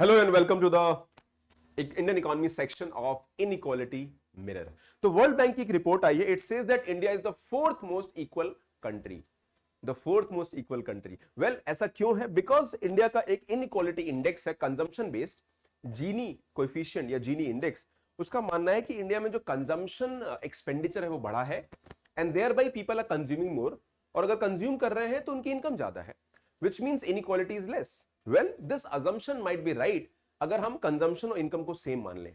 Hello and welcome to the Indian economy section of inequality mirror. तो world bank की एक report आई है। It says that India is the fourth most equal country. The fourth most equal country. Well, ऐसा क्यों है? Because India का एक इनइक्वालिटी इंडेक्स है, कंजम्पशन बेस्ड जीनी कोएफिशिएंट या जीनी इंडेक्स। उसका मानना है कि इंडिया में जो कंजम्पशन एक्सपेंडिचर है वो बड़ा है and thereby people are consuming more. और अगर कंज्यूम कर रहे हैं तो उनकी इनकम ज्यादा है, which means inequality is less. Well, this assumption might be right अगर हम कंजम्पशन और इनकम को सेम मान लें,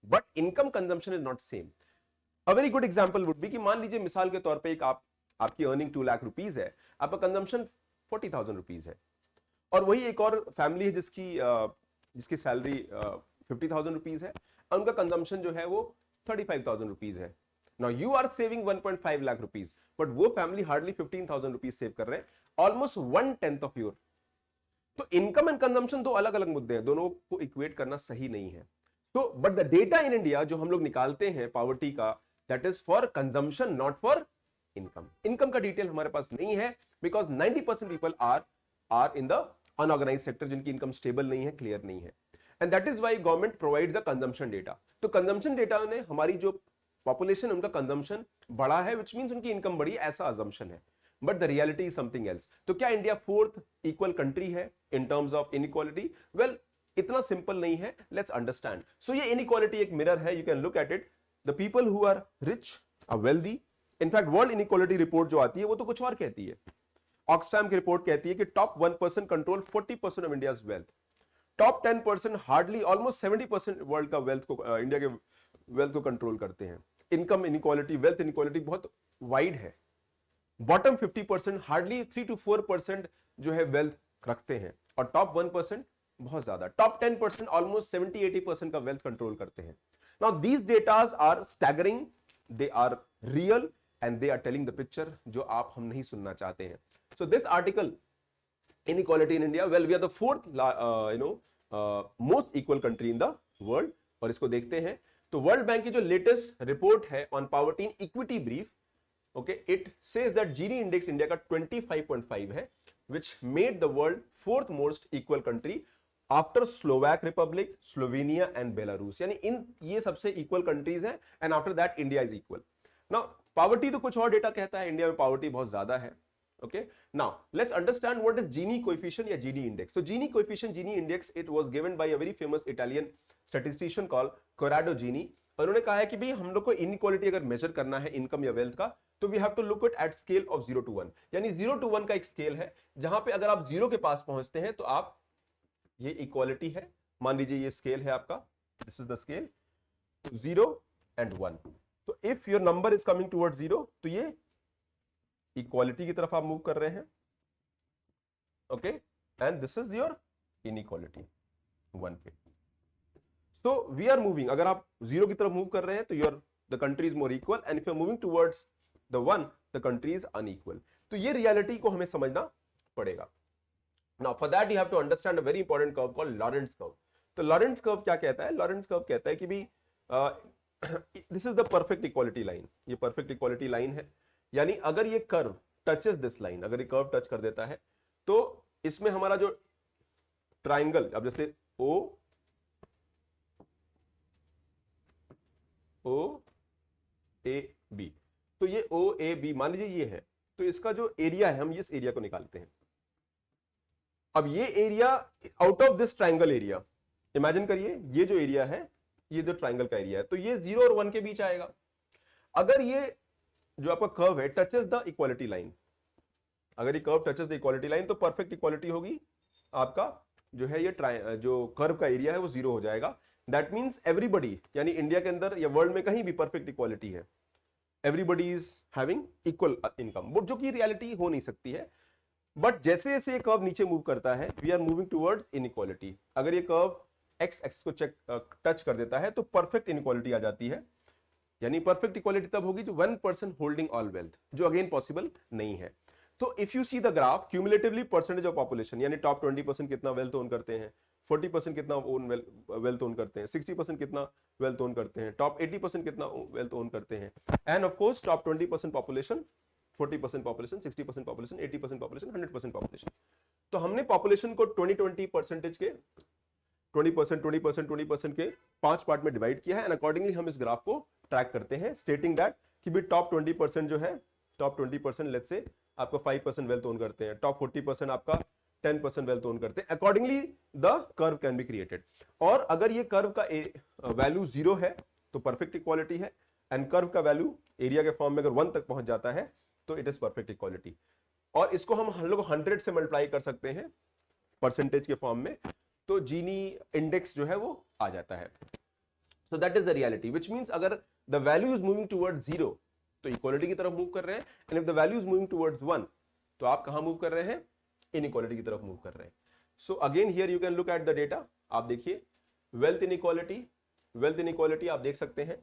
but income consumption is not same. A very good example would be कि मान लीजिए मिसाल के तौर पे एक आपकी अर्निंग 2 लाख रुपीज है, आपका कंजम्पशन 40,000 रुपीज है, और वही एक और फैमिली है जिसकी सैलरी 50,000 रुपीज है और उनका कंजम्पशन जो है वो 35,000 रुपीज है। Now you are saving 1.5 lakh rupees, but वो फैमिली हार्डली 15,000 रुपीज सेव कर रहे हैं, ऑलमोस्ट 1/10 ऑफ योर। तो इनकम एंड कंजम्पशन दो अलग अलग मुद्दे हैं, दोनों को इक्वेट करना सही नहीं है। तो but the data in India जो हम लोग निकालते हैं पॉवर्टी का, that is for consumption not for income. Income का डिटेल हमारे पास नहीं है because 90% people are in the unorganise sector, जिनकी इनकम स्टेबल नहीं है, क्लियर नहीं है, and that is why government provides the consumption data. तो कंजम्पशन डेटा ने हमारी जो पॉपुलेशन, उनका कंजम्पशन बढ़ा है, विच मीन्स उनकी इनकम बढ़ी है, ऐसा अजम्पशन है, but the reality is something else. तो क्या इंडिया फोर्थ इक्वल कंट्री है in terms of inequality? Well, इतना सिंपल नहीं है, लेट्स अंडरस्टैंड। सो ये इनइक्वालिटी एक मिरर है, you can look at it. The people who are rich are wealthy. In fact world inequality report जो आती है वो तो कुछ और कहती है। ऑक्सफैम की रिपोर्ट कहती है कि top 1% control 40% of India's wealth, top 10% hardly almost 70% world का वेल्थ को, इंडिया के वेल्थ को कंट्रोल करते हैं। इनकम इनइक्वालिटी, वेल्थ इनइक्वालिटी बहुत वाइड है। बॉटम 50% हार्डली 3 to 4% जो है वेल्थ रखते हैं, और टॉप 1% बहुत ज्यादा, टॉप 10% ऑलमोस्ट 70-80% का वेल्थ कंट्रोल करते हैं। Now these datas are staggering, they are real and they are telling the picture जो आप हम नहीं सुनना चाहते हैं। So this article, inequality in India, well we are the fourth most equal country in the world. और इसको देखते हैं तो वर्ल्ड बैंक की जो लेटेस्ट रिपोर्ट है on poverty in equity brief, okay, it says that Gini index India का 25.5 है, which made the world fourth most equal country after Slovak Republic, Slovenia and Belarus। यानी इन ये सबसे इक्वल कंट्रीज हैं and after that India is equal. Now poverty तो कुछ और data कहता है, इंडिया में पॉवर्टी बहुत ज्यादा है। Okay, now let's understand what is Gini coefficient या जीनी इंडेक्स। तो Gini coefficient, Gini index, it was given by a very famous Italian statistician called Corrado Gini. और उन्होंने कहा है कि भाई हम लोग को इनइक्वालिटी अगर मेजर करना है इनकम या वेल्थ का, तो we have to look at scale of 0 to 1। यानी 0 to 1 का एक स्केल है जहां पे अगर आप 0 के पास पहुंचते हैं तो आप, ये इक्वालिटी है, मान लीजिए ये स्केल है आपका, this is the scale, 0 and 1। तो if your number is coming towards 0 तो ये इक्वालिटी की तरफ आप मूव कर रहे हैं। Okay, and this is your inequality 1 पे। सो वी आर मूविंग, अगर आप 0 की तरफ मूव कर रहे हैं तो your the country is more equal, and if you are moving towards the 1 the country is unequal. तो ये रियलिटी को हमें समझना पड़ेगा। Now for that you have to understand a very important curve called Lorenz curve. तो Lorenz curve क्या कहता है? लॉरेंट्ज कर्व कहता है कि भी this is the perfect equality line. ये परफेक्ट इक्वालिटी लाइन है, यानी अगर ये कर्व टचेस दिस लाइन, अगर ये कर्व टच कर देता है तो इसमें हमारा जो ट्राइंगल, अब जैसे ओ ए बी, तो ये ओ ए बी मान लीजिए ये है, तो इसका जो एरिया है हम इस एरिया को निकालते हैं। अब ये area out of this triangle area, imagine करिए ये जो एरिया है, ये जो ट्राइंगल का एरिया है, तो ये 0 और 1 के बीच आएगा। अगर ये जो आपका कर्व है टचेस द इक्वालिटी लाइन, अगर ये curve touches the equality line तो परफेक्ट इक्वालिटी होगी, आपका जो है ये जो कर्व का एरिया है वो 0 हो जाएगा। दैट मीन्स एवरीबडी, यानी इंडिया के अंदर या वर्ल्ड में कहीं भी परफेक्ट इक्वालिटी है, everybody is having equal income, जो कि रियलिटी हो नहीं सकती है। बट जैसे जैसे ये कर्व नीचे मूव करता है, we are moving towards inequality. अगर ये कर्व एक्स एक्स को टच कर देता है तो परफेक्ट इनइक्वालिटी आ जाती है। यानी परफेक्ट इक्वालिटी तब होगी जो 1% होल्डिंग ऑल वेल्थ, जो अगेन पॉसिबल नहीं है। तो if you see the graph, cumulatively percentage of population, यानी टॉप 20% कितना वेल्थ ओन करते हैं, 40% कितना वेल्थ ओन करते हैं, 60% कितना वेल्थ ओन करते हैं, टॉप 80% कितना वेल्थ ओन करते हैं, end of course top 20% population, 40% population, 60% population, 80% population, 100% population. तो हमने पॉपुलेशन को 20-20 परसेंटेज के 20%, 20%, 20% के 5 पार्ट में डिवाइड किया है एंड अकॉर्डिंगली हम इस ग्राफ को ट्रैक करते हैं, स्टेटिंग दैट कि भी टॉप 20% जो है, टॉप 20% लेट्स से आपका 5% वेल्थ ओन करते हैं, टॉप 40% आपका 10% वेल्थ ओन करते हैं, accordingly the curve can be created. और अगर ये कर्व का वैल्यू 0 है तो परफेक्ट इक्वालिटी है, एंड कर्व का वैल्यू एरिया के फॉर्म में अगर 1 तक पहुंच जाता है तो इट इज परफेक्ट इक्वालिटी। और इसको हम लोग 100 से मल्टीप्लाई कर सकते हैं परसेंटेज के फॉर्म में, तो जीनी इंडेक्स जो है वो आ जाता है। So that is the reality, which means अगर the value is moving towards 0 तो इक्वालिटी की तरफ मूव कर रहे हैं, and if the value is moving towards 1 तो आप कहां मूव कर रहे हैं, इनइक्वालिटी की तरफ मूव कर रहे हैं। So again here you can look at the data, आप देखिए वेल्थ इनइक्वालिटी आप देख सकते हैं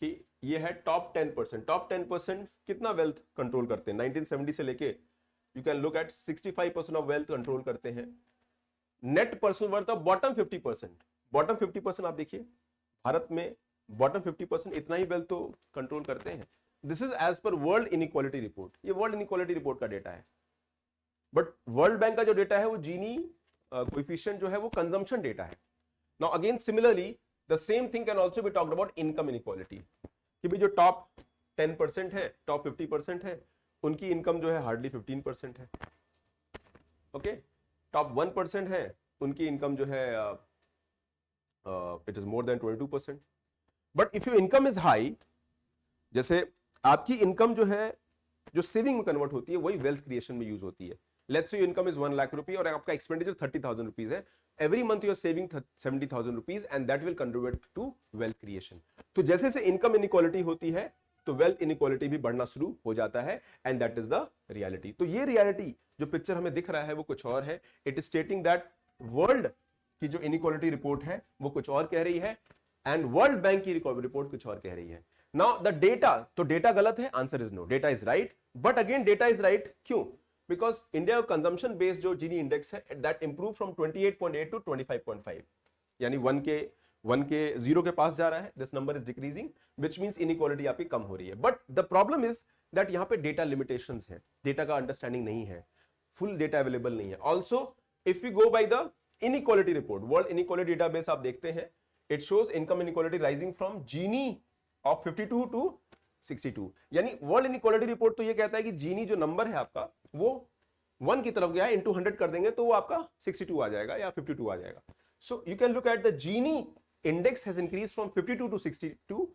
कि ये है टॉप 10%। टॉप 10% कितना वेल्थ कंट्रोल करते हैं, 1970 से लेके you can look eight 65% of wealth control करते हैं। Net person worth of bottom 50% आप देखिए भारत में बॉटम 50% इतना ही वेल्थ तो कंट्रोल करते हैं। This is as per world inequality report, ये वर्ल्ड इनइक्वालिटी रिपोर्ट का डेटा है। बट वर्ल्ड बैंक का जो डेटा है वो जीनी कोएफिशिएंट जो है वो कंजम्पशन डेटा है। Now again similarly the same thing can also be talked about income inequality, कि भी जो टॉप 10% है, टॉप 50% है, उनकी इनकम जो है हार्डली 15% है। ओके, टॉप 1% है, उनकी इनकम जो है it is more than 22%। But if your income is high, जैसे आपकी इनकम जो है जो सेविंग में कन्वर्ट होती है वही वेल्थ क्रिएशन में यूज होती है। Let's say your income is 1 lakh रुपए और आपका एक्सपेंडिचर 30,000 रुपीज है, every month you are saving 70,000 rupees and that will convert to wealth creation. तो जैसे से इनकम इनइक्वालिटी होती है तो वेल्थ इनइक्वालिटी भी बढ़ना शुरू हो जाता है, and that is the reality. तो ये रियलिटी जो पिक्चर हमें दिख रहा है वो कुछ और है। It is stating that world की जो इनइक्वालिटी रिपोर्ट है वो कुछ और कह रही है, एंड वर्ल्ड बैंक की रिपोर्ट कुछ और कह रही है। नाउ द डेटा, तो डेटा गलत है, answer is no, data is right. But again data is right क्यों? बिकॉज इंडिया कंजम्पशन बेस्ड जो जीनी इंडेक्स है दैट इंप्रूव फ्रॉम 28.8 टू 25.5, यानी 1 के 0 के पास जा रहा है, this number is decreasing, which means inequality आपकी कम हो रही है। But the problem is that यहां पे डेटा लिमिटेशंस है, डेटा का अंडरस्टैंडिंग नहीं है, फुल डेटा अवेलेबल नहीं है। Also if you go by the inequality report, world inequality database आप देखते हैं, it shows income inequality rising from Gini of 52 to 62, यानी वर्ल्ड इनइक्वालिटी रिपोर्ट तो ये कहता है कि जीनी जो नंबर है आपका वो 1 की तरफ गया है, इंटू 100 कर देंगे तो वो आपका 62 आ जाएगा या 52 आ जाएगा। So you can look at the Gini index has increase from 52 to 62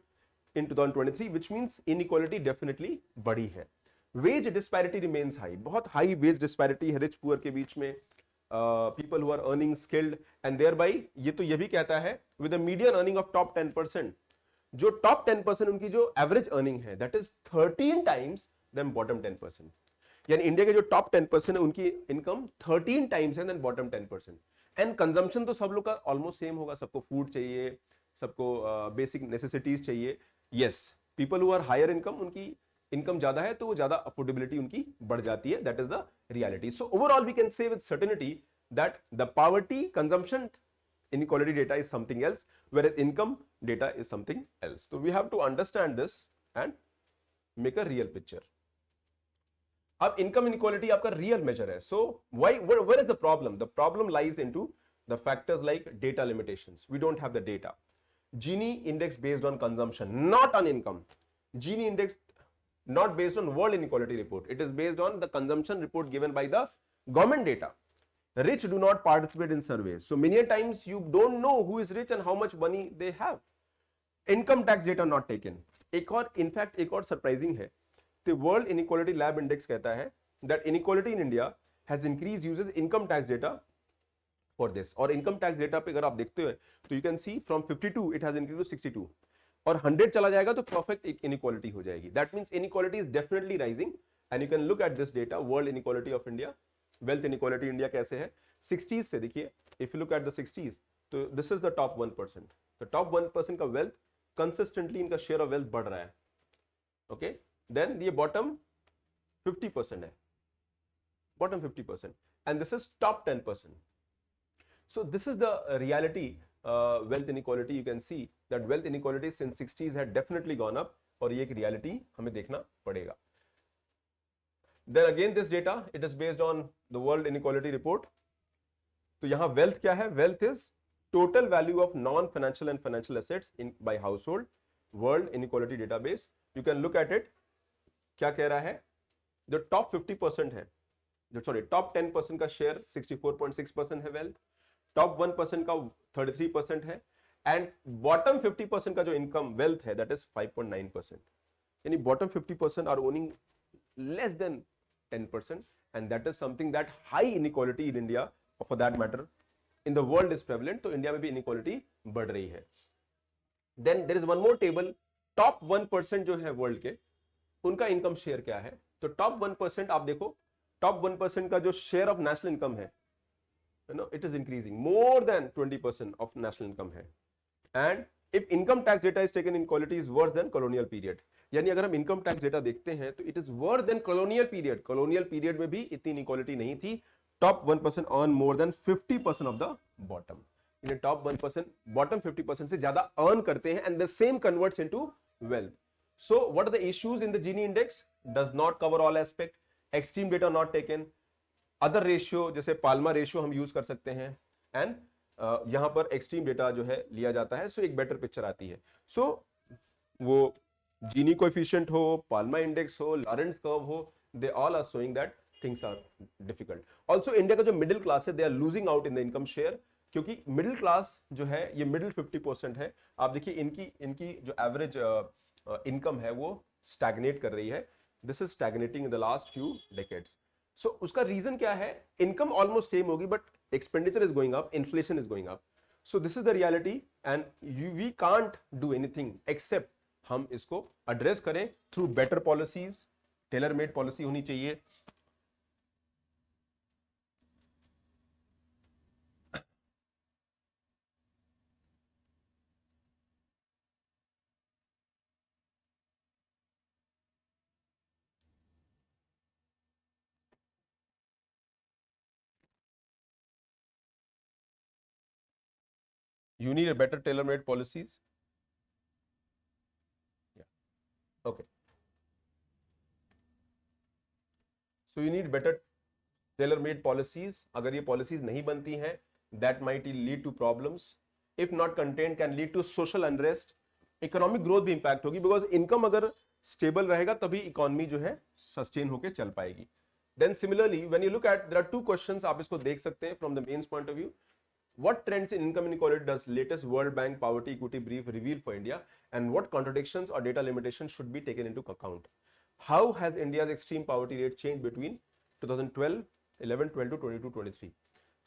in 2023, which means inequality definitely बढ़ी है। वेज डिस्पैरिटी रिमेन्स हाई, बहुत हाई वेज डिस्पैरिटी है रिच पुअर के बीच में, people who are earning skilled, and thereby ये भी कहता है with the median earning of top 10%, जो टॉप 10% उनकी जो एवरेज अर्निंग है that is 13 times then bottom 10%, यानी इंडिया के जो टॉप 10% है उनकी इनकम 13 टाइम्स है देन बॉटम 10%। एंड कंजम्पशन तो सब लोग का ऑलमोस्ट सेम होगा, सबको फूड चाहिए, सबको बेसिक नेसेसिटीज चाहिए। Yes, people who are higher income, उनकी इनकम ज्यादा है तो वो ज्यादा अफोर्डेबिलिटी उनकी बढ़ जाती है, that is the reality. So overall we can say with certainty that the poverty consumption inequality data is something else, whereas income data is something else. So we have to understand this and make a real picture. अब income inequality आपका real measure है, so where is the problem? The problem lies into the factors like data limitations. We don't have the data. Gini index based on consumption, not on income. Gini index not based on world inequality report. It is based on the consumption report given by the government data. Rich do not participate in surveys, so many times you don't know who is rich and how much money they have. Income tax data not taken. एक और surprising है, the World Inequality Lab Index कहता है that inequality in India has increased uses income tax data for this. और income tax data पे अगर आप देखते हो तो you can see from 52 it has increased to 62, और 100 चला जाएगा तो perfect inequality हो जाएगी. That means inequality is definitely rising, and you can look at this data, World Inequality of India. Wealth inequality India कैसे है 60s से, देखिए if you look at the 60s तो this is the top 1%, the top 1% का wealth consistently इनका share of wealth बढ़ रहा है। ओके, देन ये बॉटम 50% है, bottom 50%, and this is top 10%. So this is the reality wealth inequality. You can see that wealth inequality since 60s had definitely gone up, और ये एक reality हमें देखना पड़ेगा. Then again this data, it is based on the World Inequality Report. तो यहां wealth क्या है? Wealth is total value of non-financial and financial assets in by household, world inequality database. You can look at it. क्या कह रहा है? जो top 50% है, जो सॉरी टॉप 10% का शेयर 64.6% है वेल्थ, टॉप 1% का 33% है, एंड बॉटम 50% का जो इनकम वेल्थ है दैट इज 5.9%. यानी bottom 50% are owning less than 10%, and that is something that high inequality in India, or for that matter in the world, is prevalent. तो India में भी inequality बढ़ रही है. Then there is one more table. Top 1% जो है world के, उनका इनकम शेयर क्या है? तो टॉप 1% आप देखो, टॉप 1% का जो शेयर ऑफ नेशनल इनकम है, you know, it is increasing more than 20% of national income है. And if income tax data is taken, inequality is worse than colonial period. यानी अगर हम इनकम टैक्स डेटा देखते हैं तो it is worse than colonial period. Colonial period में भी इतनी इनइक्वालिटी नहीं थी. Top 1% earn more than 50% of the bottom. इन टॉप 1% बॉटम 50% से ज्यादा अर्न करते हैं, and the same converts into wealth. So what are the issues in the Gini index? Does not cover all aspect, extreme data not taken, other ratio जैसे Palma ratio हम use कर सकते हैं, and यहां पर extreme data जो है लिया जाता है. सो एक बेटर पिक्चर आती है. सो वो जीनी कोएफिशिएंट हो, पाल्मा इंडेक्स हो, लॉरेंस कर्व हो, they all are showing that things are difficult. Also India का जो मिडिल क्लास है, they are losing out in the income share, क्योंकि मिडिल क्लास जो है ये मिडिल 50% है. आप देखिए इनकी जो एवरेज इनकम है वो स्टैग्नेट कर रही है. This is stagnating in the last few decades. So उसका रीजन क्या है? इनकम ऑलमोस्ट सेम होगी but expenditure is going up, inflation is going up. So this is the reality, and we can't do anything except हम इसको address करें through better policies. Tailor made policy होनी चाहिए. You need a better tailor made policies. Yeah. Okay. So you need better tailor made policies. अगर ये policies नहीं बनती हैं, that might lead to problems. If not contained, can lead to social unrest. Economic growth भी impact होगी, because income अगर stable रहेगा तभी economy जो है sustain होके चल पाएगी. Then similarly, when you look at, there are two questions आप इसको देख सकते हैं from the mains point of view. What trends in income inequality does latest World Bank Poverty Equity Brief reveal for India, and what contradictions or data limitations should be taken into account? How has India's extreme poverty rate changed between 2012, 11, 12 to 22, 23?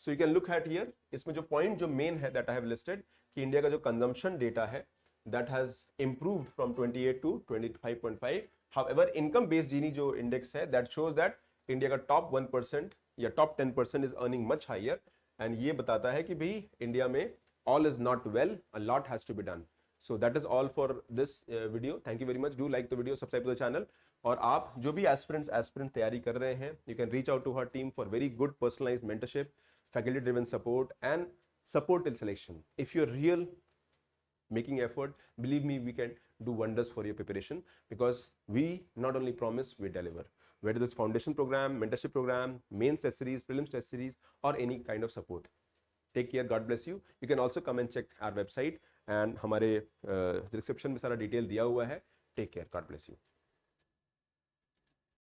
So you can look at here. इसमें जो point जो main है that I have listed कि India का जो consumption data है that has improved from 28 to 25.5. However, income based Gini जो index है that shows that इंडिया का top 1% या top 10% is earning much higher. And ये बताता है कि भाई इंडिया में all is not well, a lot has to be done. So that is all for this video. Thank you very much. Do like the video, subscribe to the channel. और आप जो भी एस्पिरेंट तैयारी कर रहे हैं, you can reach out to her team for very good personalised mentorship, faculty driven support and support in selection. If you are real making effort, believe me, we can do wonders for your preparation, because we not only promise, we deliver. Whether this foundation program, mentorship program, mains test series, prelims test series, or any kind of support. Take care. God bless you. You can also come and check our website, and हमारे description में सारा detail दिया हुआ है. Take care. God bless you.